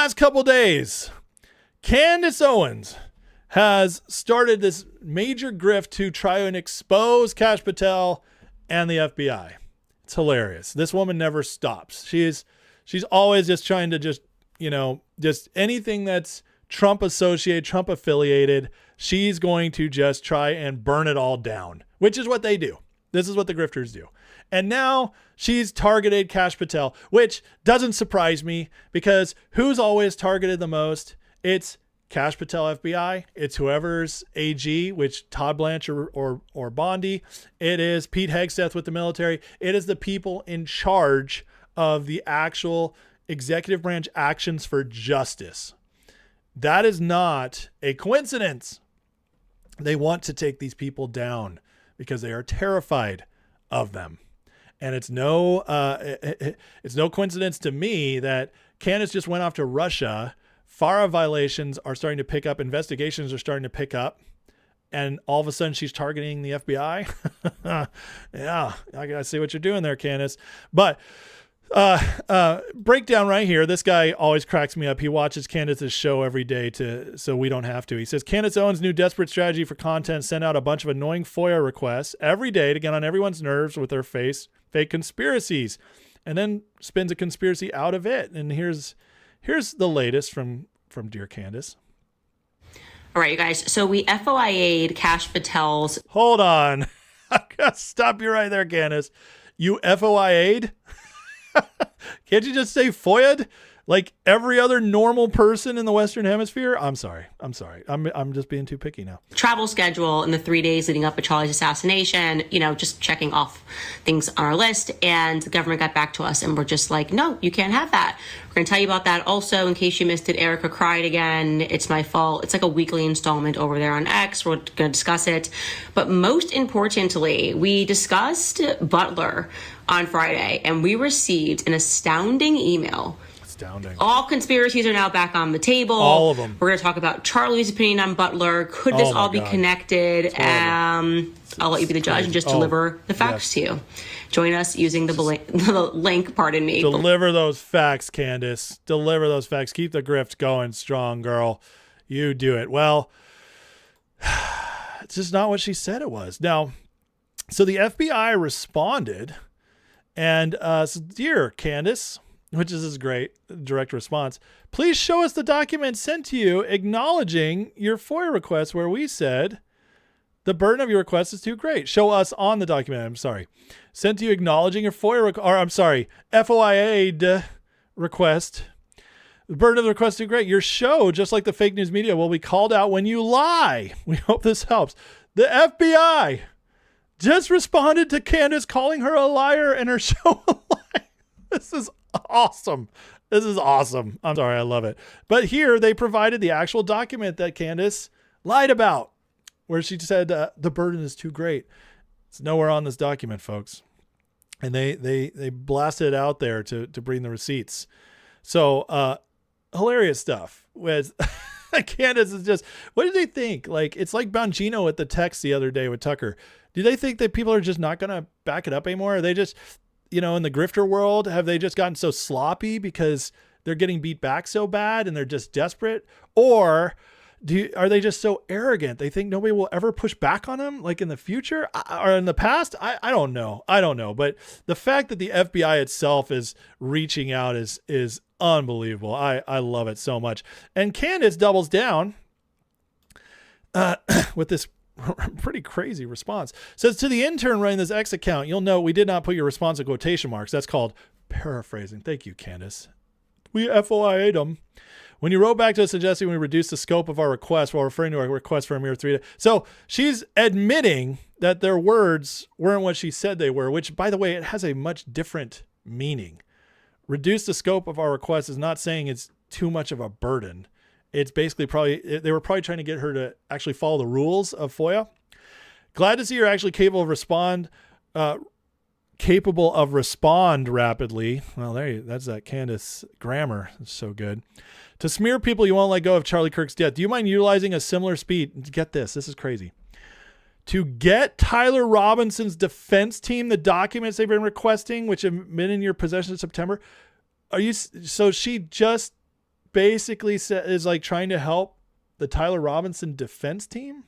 last couple days, Candace Owens has started this major grift to try and expose Kash Patel and the FBI. It's hilarious. This woman never stops. She's always just trying to just anything that's Trump associated, Trump affiliated, she's going to just try and burn it all down, which is what they do. This is what the grifters do. And now she's targeted Kash Patel, which doesn't surprise me because who's always targeted the most? It's Kash Patel FBI. It's whoever's AG, which Todd Blanche or Bondi. It is Pete Hegseth with the military. It is the people in charge of the actual executive branch actions for justice. That is not a coincidence. They want to take these people down because they are terrified of them. And it's no coincidence to me that Candace just went off to Russia. FARA violations are starting to pick up. Investigations are starting to pick up. And all of a sudden she's targeting the FBI. Yeah, I gotta see what you're doing there, Candace. But breakdown right here. This guy always cracks me up. He watches Candace's show every day so we don't have to. He says, Candace Owens' new desperate strategy for content sent out a bunch of annoying FOIA requests every day to get on everyone's nerves with their fake conspiracies, and then spins a conspiracy out of it. And here's the latest from dear Candace. All right, you guys. So we FOIA'd Kash Patel's. Hold on. I gotta stop you right there, Candace. You FOIA'd? Can't you just say FOIA'd like every other normal person in the Western Hemisphere? I'm sorry. I'm just being too picky now. Travel schedule in the 3 days leading up to Charlie's assassination, just checking off things on our list. And the government got back to us and we're just like, no, you can't have that. We're going to tell you about that. Also, in case you missed it, Erica cried again. It's my fault. It's like a weekly installment over there on X. We're going to discuss it. But most importantly, we discussed Butler on Friday and we received an astounding email. Astounding. All conspiracies are now back on the table. All of them. We're going to talk about Charlie's opinion on Butler. Could this all be connected? I'll let you be the judge and just deliver the facts to you. Join us using the link, pardon me. Deliver those facts, Candace. Deliver those facts. Keep the grift going strong, girl. You do it. Well, it's just not what she said it was. Now, so the FBI responded and said, dear Candace, which is great, direct response, please show us the document sent to you acknowledging your FOIA request where we said the burden of your request is too great. Show us on the document, sent to you acknowledging your FOIA'd request. The burden of the request is too great. Your show, just like the fake news media, will be called out when you lie. We hope this helps. The FBI just responded to Candace calling her a liar and her show a lie. This is awesome. I'm sorry. I love it. But here they provided the actual document that Candace lied about, where she said the burden is too great. It's nowhere on this document, folks. And they blasted it out there to bring the receipts. So hilarious stuff. With Candace is just, what did they think? Like, it's like Bongino at the text the other day with Tucker. Do they think that people are just not going to back it up anymore? Are they just, in the grifter world, have they just gotten so sloppy because they're getting beat back so bad and they're just desperate? Or are they just so arrogant? They think nobody will ever push back on them, like in the future or in the past? I don't know. But the fact that the FBI itself is reaching out is unbelievable. I love it so much. And Candace doubles down with this pretty crazy response. Says, to the intern running this X account, you'll note we did not put your response in quotation marks. That's called paraphrasing. Thank you, Candace. We FOIA'd them. When you wrote back to us suggesting we reduce the scope of our request while referring to our request for a mere 3 days. So she's admitting that their words weren't what she said they were, which, by the way, it has a much different meaning. Reduce the scope of our request is not saying it's too much of a burden. It's basically they were probably trying to get her to actually follow the rules of FOIA. Glad to see you're actually capable of respond rapidly. Well, that's that Candace grammar. It's so good. To smear people you won't let go of Charlie Kirk's death. Do you mind utilizing a similar speed? Get this. This is crazy. To get Tyler Robinson's defense team the documents they've been requesting, which have been in your possession in September. So she just basically is like trying to help the Tyler Robinson defense team.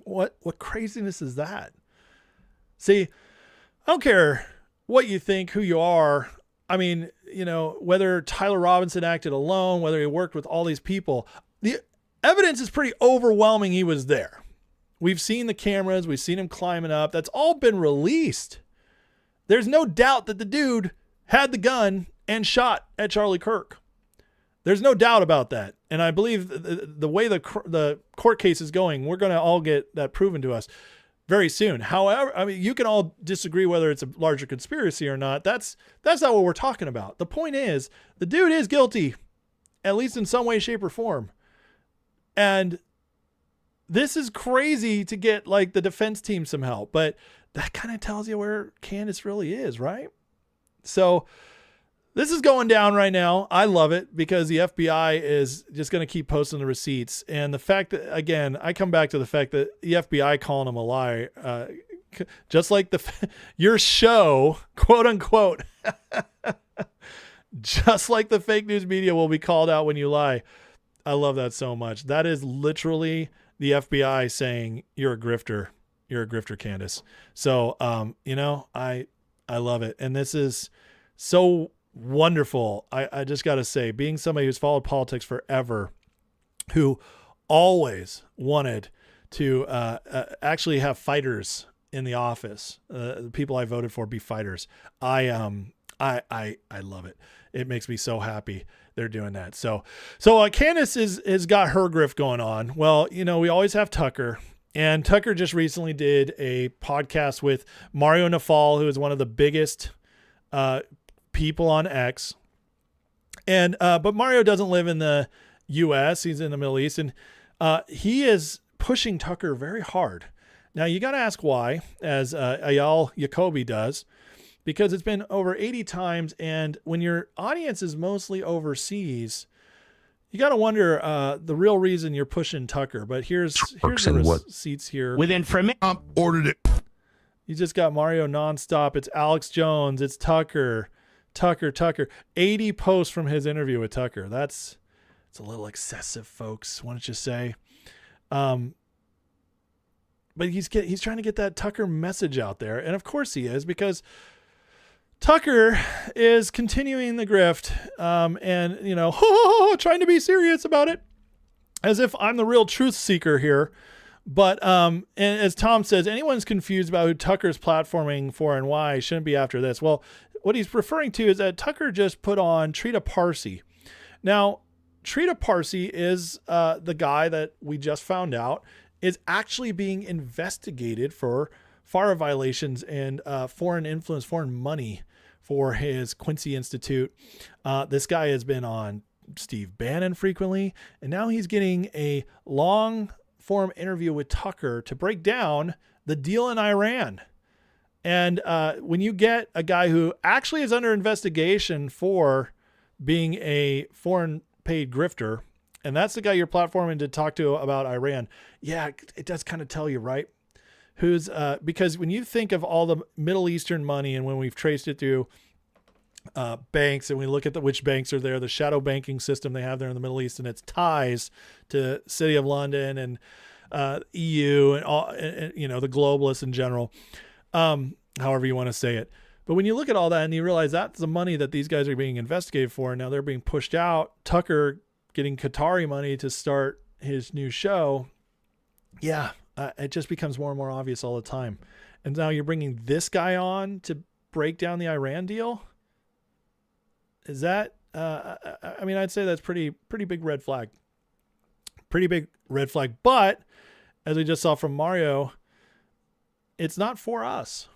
What craziness is that? See, I don't care what you think, who you are. I mean, whether Tyler Robinson acted alone, whether he worked with all these people, the evidence is pretty overwhelming he was there. We've seen the cameras. We've seen him climbing up. That's all been released. There's no doubt that the dude had the gun and shot at Charlie Kirk. There's no doubt about that. And I believe the way the court case is going, we're going to all get that proven to us very soon. However, I mean, you can all disagree whether it's a larger conspiracy or not. That's not what we're talking about. The point is, the dude is guilty, at least in some way, shape, or form. And this is crazy to get like the defense team some help, but that kind of tells you where Candace really is, right? So this is going down right now. I love it because the FBI is just going to keep posting the receipts. And the fact that, again, I come back to the fact that the FBI calling them a lie, just like your show, quote unquote, just like the fake news media will be called out when you lie. I love that so much. That is literally the FBI saying you're a grifter. You're a grifter, Candace. So, I love it. And this is so wonderful. I just got to say, being somebody who's followed politics forever, who always wanted to actually have fighters in the office, the people I voted for be fighters. I love it. It makes me so happy they're doing that. So Candace has got her grift going on. Well, we always have Tucker. And Tucker just recently did a podcast with Mario Nafal, who is one of the biggest people on X. And but Mario doesn't live in the US, he's in the Middle East, and he is pushing Tucker very hard. Now you got to ask why, as Ayal Jacoby does, because it's been over 80 times, and when your audience is mostly overseas, you got to wonder the real reason you're pushing Tucker. But here's the receipts here. With information ordered it. You just got Mario nonstop. It's Alex Jones. It's Tucker. 80 posts from his interview with Tucker. It's a little excessive, folks. Why don't you say? But he's trying to get that Tucker message out there, and of course he is, because Tucker is continuing the grift, and trying to be serious about it, as if I'm the real truth seeker here. But and as Tom says, anyone's confused about who Tucker's platforming for and why shouldn't be after this. Well, what he's referring to is that Tucker just put on Trita Parsi. Now, Trita Parsi is the guy that we just found out is actually being investigated for FARA violations and foreign influence, foreign money for his Quincy Institute. This guy has been on Steve Bannon frequently, and now he's getting a long form interview with Tucker to break down the deal in Iran. And when you get a guy who actually is under investigation for being a foreign paid grifter, and that's the guy you're platforming to talk to about Iran, yeah, it does kind of tell you, right? Who's because when you think of all the Middle Eastern money, and when we've traced it through banks, and we look at which banks are there, the shadow banking system they have there in the Middle East, and its ties to City of London and EU and all, and, the globalists in general, however you want to say it. But when you look at all that and you realize that's the money that these guys are being investigated for, and now they're being pushed out, Tucker getting Qatari money to start his new show, yeah, it just becomes more and more obvious all the time. And now you're bringing this guy on to break down the Iran deal. Is that, I'd say that's pretty big red flag. Pretty big red flag. But as we just saw from Mario, it's not for us.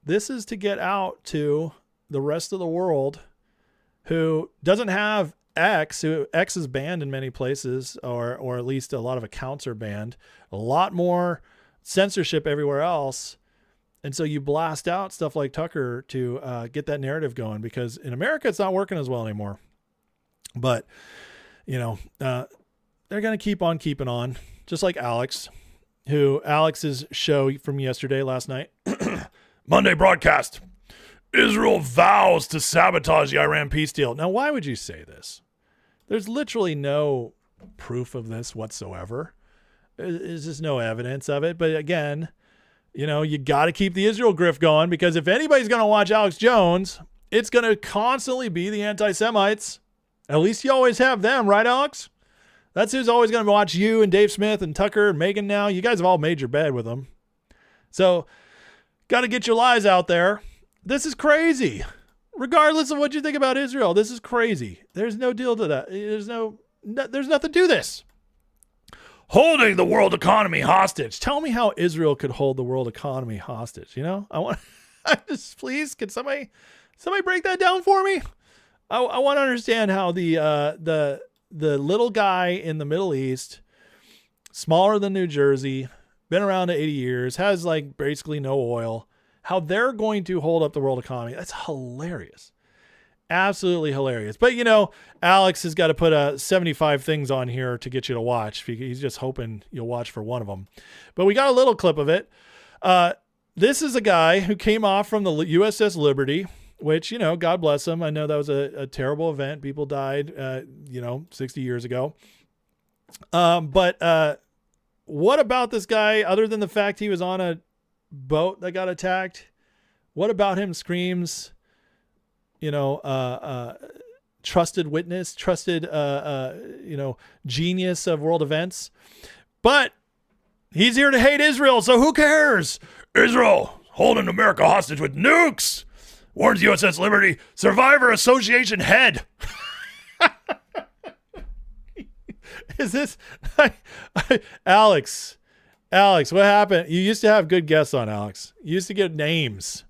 This is to get out to the rest of the world who doesn't have X, who X is banned in many places, or at least a lot of accounts are banned, a lot more censorship everywhere else. And so you blast out stuff like Tucker to get that narrative going, because in America, it's not working as well anymore. But, they're going to keep on keeping on, just like Alex's show from last night, Monday broadcast, Israel vows to sabotage the Iran peace deal. Now, why would you say this? There's literally no proof of this whatsoever. There's just no evidence of it. But again, you got to keep the Israel grift going, because if anybody's going to watch Alex Jones, it's going to constantly be the anti-Semites. At least you always have them, right, Alex? That's who's always going to watch you and Dave Smith and Tucker and Megan now. You guys have all made your bed with them. So got to get your lies out there. This is crazy. Regardless of what you think about Israel, this is crazy. There's no deal to that. There's nothing to this. Holding the world economy hostage. Tell me how Israel could hold the world economy hostage. Please, can somebody break that down for me? I want to understand how the little guy in the Middle East, smaller than New Jersey, been around 80 years, has like basically no oil, how they're going to hold up the world economy. That's hilarious. Absolutely hilarious. But Alex has got to put 75 things on here to get you to watch. He's just hoping you'll watch for one of them. But we got a little clip of it. This is a guy who came off from the USS Liberty, which, God bless him. I know that was a terrible event. People died, 60 years ago. But what about this guy, other than the fact he was on a boat that got attacked? What about him screams, trusted witness, trusted, genius of world events? But he's here to hate Israel, so who cares? Israel holding America hostage with nukes, warns USS Liberty Survivor Association head. Is this Alex? Alex, what happened? You used to have good guests on, Alex. You used to get names.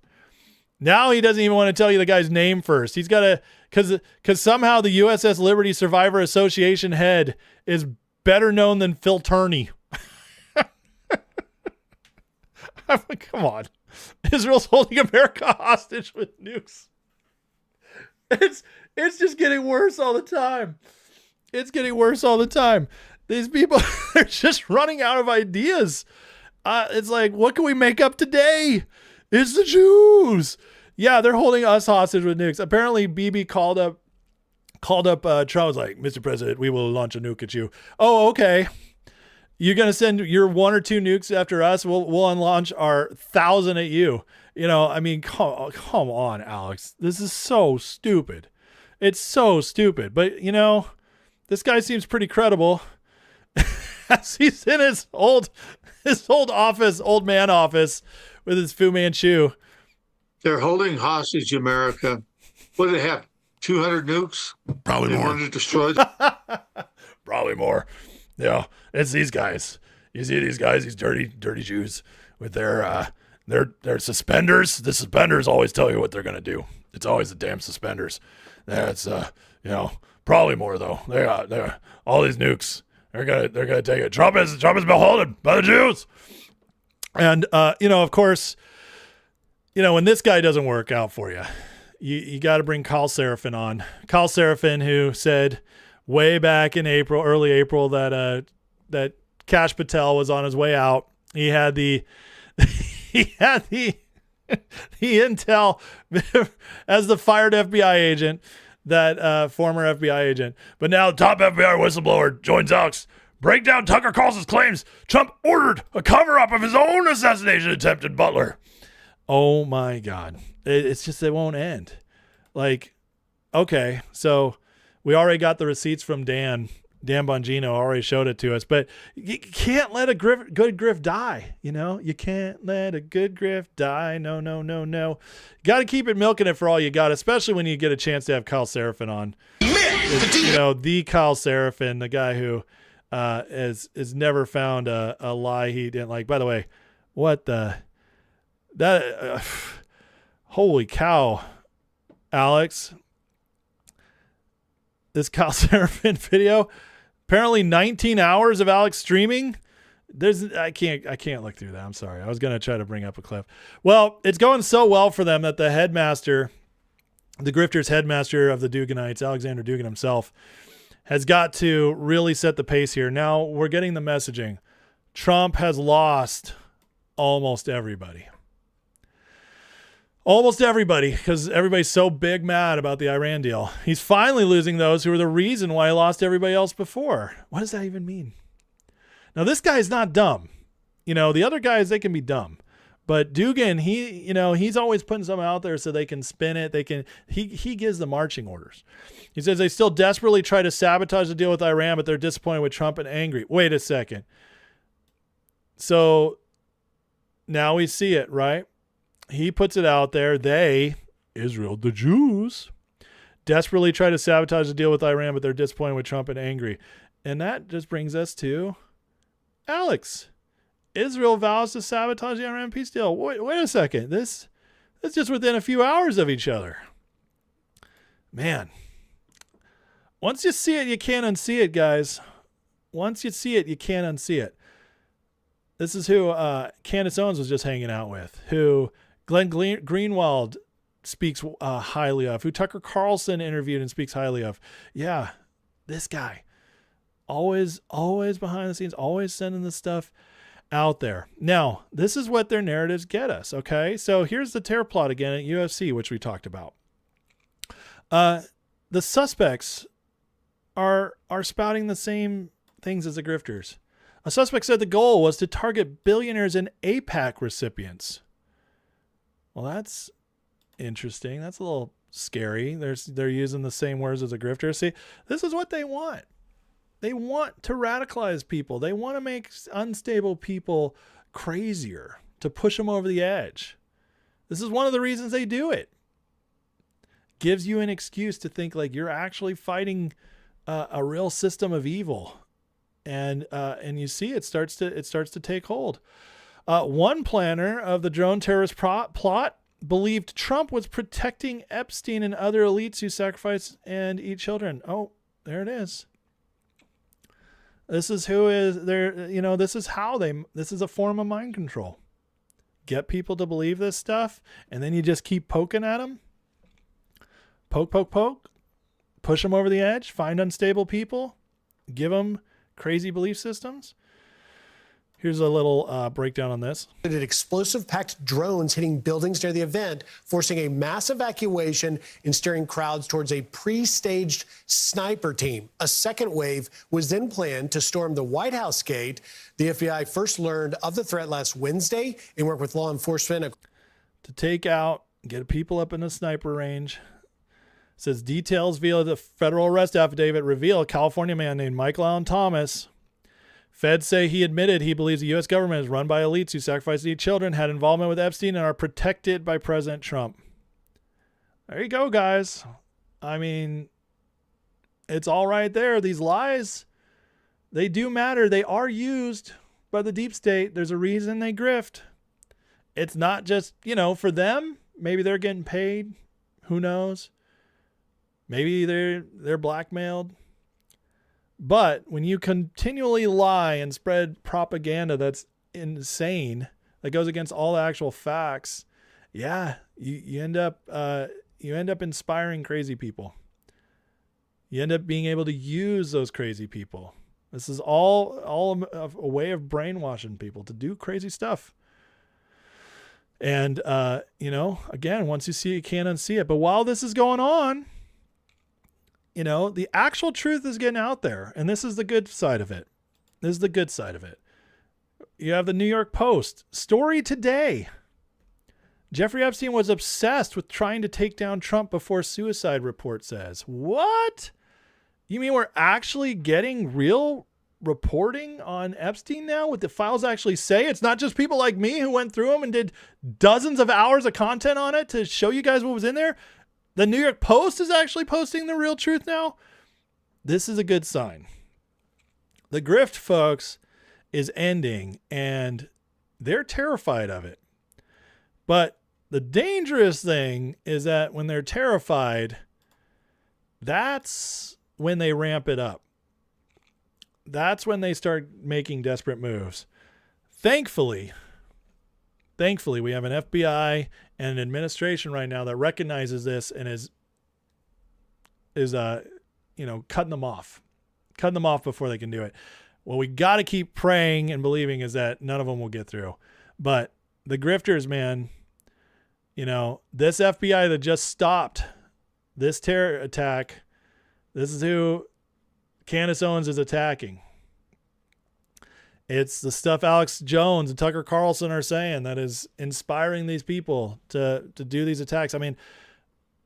Now he doesn't even want to tell you the guy's name first. He's got to, because somehow the USS Liberty Survivor Association head is better known than Phil Turney. I'm like, come on. Israel's holding America hostage with nukes. It's just getting worse all the time. It's getting worse all the time. These people, they're just running out of ideas. It's like, what can we make up today? It's the Jews. Yeah, they're holding us hostage with nukes. Apparently, Bibi called up Trump, was like, Mr. President, we will launch a nuke at you. Oh, okay. You're going to send your 1 or 2 nukes after us? We'll launch our 1,000 at you. Come on, Alex. This is so stupid. It's so stupid. But, this guy seems pretty credible. As he's in his old office, old man office, with his Fu Manchu. They're holding hostage America. What do they have? 200 nukes? Probably more. They want to destroy Probably more. Yeah, it's these guys. You see these guys, these dirty Jews with their suspenders. The suspenders always tell you what they're gonna do. It's always the damn suspenders. That's probably more though. They're all these nukes. They're gonna take it. Trump is beholden by the Jews. And of course, when this guy doesn't work out for you, you got to bring Carl Seraphin on. Carl Seraphin, who said way back in early April, that Kash Patel was on his way out. He had the intel as the fired FBI agent, that former FBI agent. But now top FBI whistleblower joins Alex. Break down Tucker Carlson's claims Trump ordered a cover-up of his own assassination attempt at Butler. Oh my God. It's just, it won't end. Like, okay, so we already got the receipts from Dan Bongino, already showed it to us, but you can't let a good grift die. You can't let a good grift die. No. Got to keep it milking it for all you got, especially when you get a chance to have Carl Seraphin on. The Carl Seraphin, the guy who has never found a lie he didn't like. By the way, holy cow, Alex. This Carl Seraphin video, apparently 19 hours of Alex streaming. I can't look through that. I'm sorry. I was going to try to bring up a clip. Well, it's going so well for them that the headmaster, the grifters headmaster of the Duginites, Alexander Dugin himself, has got to really set the pace here. Now we're getting the messaging. Trump has lost almost everybody. Almost everybody, because everybody's so big mad about the Iran deal. He's finally losing those who were the reason why he lost everybody else before. What does that even mean? Now, this guy's not dumb. The other guys, they can be dumb. But Dugin, he's always putting something out there so they can spin it. He gives the marching orders. He says they still desperately try to sabotage the deal with Iran, but they're disappointed with Trump and angry. Wait a second. So now we see it, right? He puts it out there. Israel, the Jews, desperately try to sabotage the deal with Iran, but they're disappointed with Trump and angry. And that just brings us to Alex. Israel vows to sabotage the Iran peace deal. Wait a second. This is just within a few hours of each other. Man. Once you see it, you can't unsee it, guys. Once you see it, you can't unsee it. This is who Candace Owens was just hanging out with, who Glenn Greenwald speaks highly of, who Tucker Carlson interviewed and speaks highly of. Yeah, this guy. Always behind the scenes, always sending this stuff out there. Now, this is what their narratives get us, okay? So here's the terror plot again at UFC, which we talked about. The suspects are spouting the same things as the grifters. A suspect said the goal was to target billionaires and AIPAC recipients. Well, that's interesting. That's a little scary. They're using the same words as a grifter. See, this is what they want. They want to radicalize people. They want to make unstable people crazier, to push them over the edge. This is one of the reasons they do it. Gives you an excuse to think like you're actually fighting a real system of evil. And you see it starts to take hold. One planner of the drone terrorist plot believed Trump was protecting Epstein and other elites who sacrifice and eat children. Oh, there it is. This is who is there. This is a form of mind control. Get people to believe this stuff, and then you just keep poking at them. Poke. Push them over the edge. Find unstable people. Give them crazy belief systems. Here's a little breakdown on this. Explosive-packed drones hitting buildings near the event, forcing a mass evacuation and steering crowds towards a pre-staged sniper team. A second wave was then planned to storm the White House gate. The FBI first learned of the threat last Wednesday and worked with law enforcement to take out, get people up in a sniper range. It says details via the federal arrest affidavit reveal a California man named Michael Allen Thomas. Feds say he admitted he believes the U.S. government is run by elites who sacrifice to eat children, had involvement with Epstein, and are protected by President Trump. There you go, guys. I mean, it's all right there. These lies, they do matter. They are used by the deep state. There's a reason they grift. It's not just, for them. Maybe they're getting paid. Who knows? Maybe they're blackmailed. But when you continually lie and spread propaganda that's insane, that goes against all the actual facts, yeah, you end up inspiring crazy people. You end up being able to use those crazy people. This is all a way of brainwashing people to do crazy stuff. And again, once you see it, you can't unsee it. But while this is going on, the actual truth is getting out there, and this is the good side of it. You have the New York Post story today. Jeffrey Epstein was obsessed with trying to take down Trump before suicide, report says. What? You mean we're actually getting real reporting on Epstein now? What the files actually say? It's not just people like me who went through them and did dozens of hours of content on it to show you guys what was in there. The New York Post is actually posting the real truth now. This is a good sign. The grift, folks, is ending, and they're terrified of it. But the dangerous thing is that when they're terrified, that's when they ramp it up. That's when they start making desperate moves. Thankfully, we have an FBI and an administration right now that recognizes this and is cutting them off before they can do it. What we got to keep praying and believing is that none of them will get through. But the grifters, man, This FBI that just stopped this terror attack, this is who Candace Owens is attacking. It's the stuff Alex Jones and Tucker Carlson are saying that is inspiring these people to do these attacks. I mean,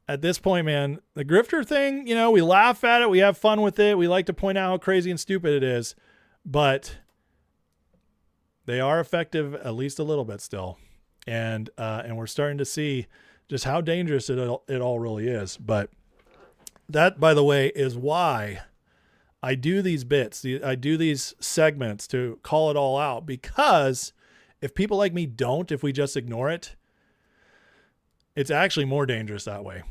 at this point, man, the grifter thing, we laugh at it. We have fun with it. We like to point out how crazy and stupid it is, but they are effective at least a little bit still. And we're starting to see just how dangerous it all really is. But that, by the way, is why I do these bits. I do these segments to call it all out, because if people like me don't, if we just ignore it, it's actually more dangerous that way,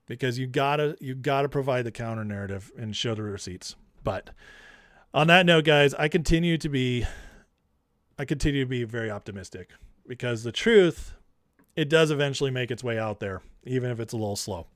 because you gotta provide the counter narrative and show the receipts. But on that note, guys, I continue to be very optimistic, because the truth, it does eventually make its way out there, even if it's a little slow.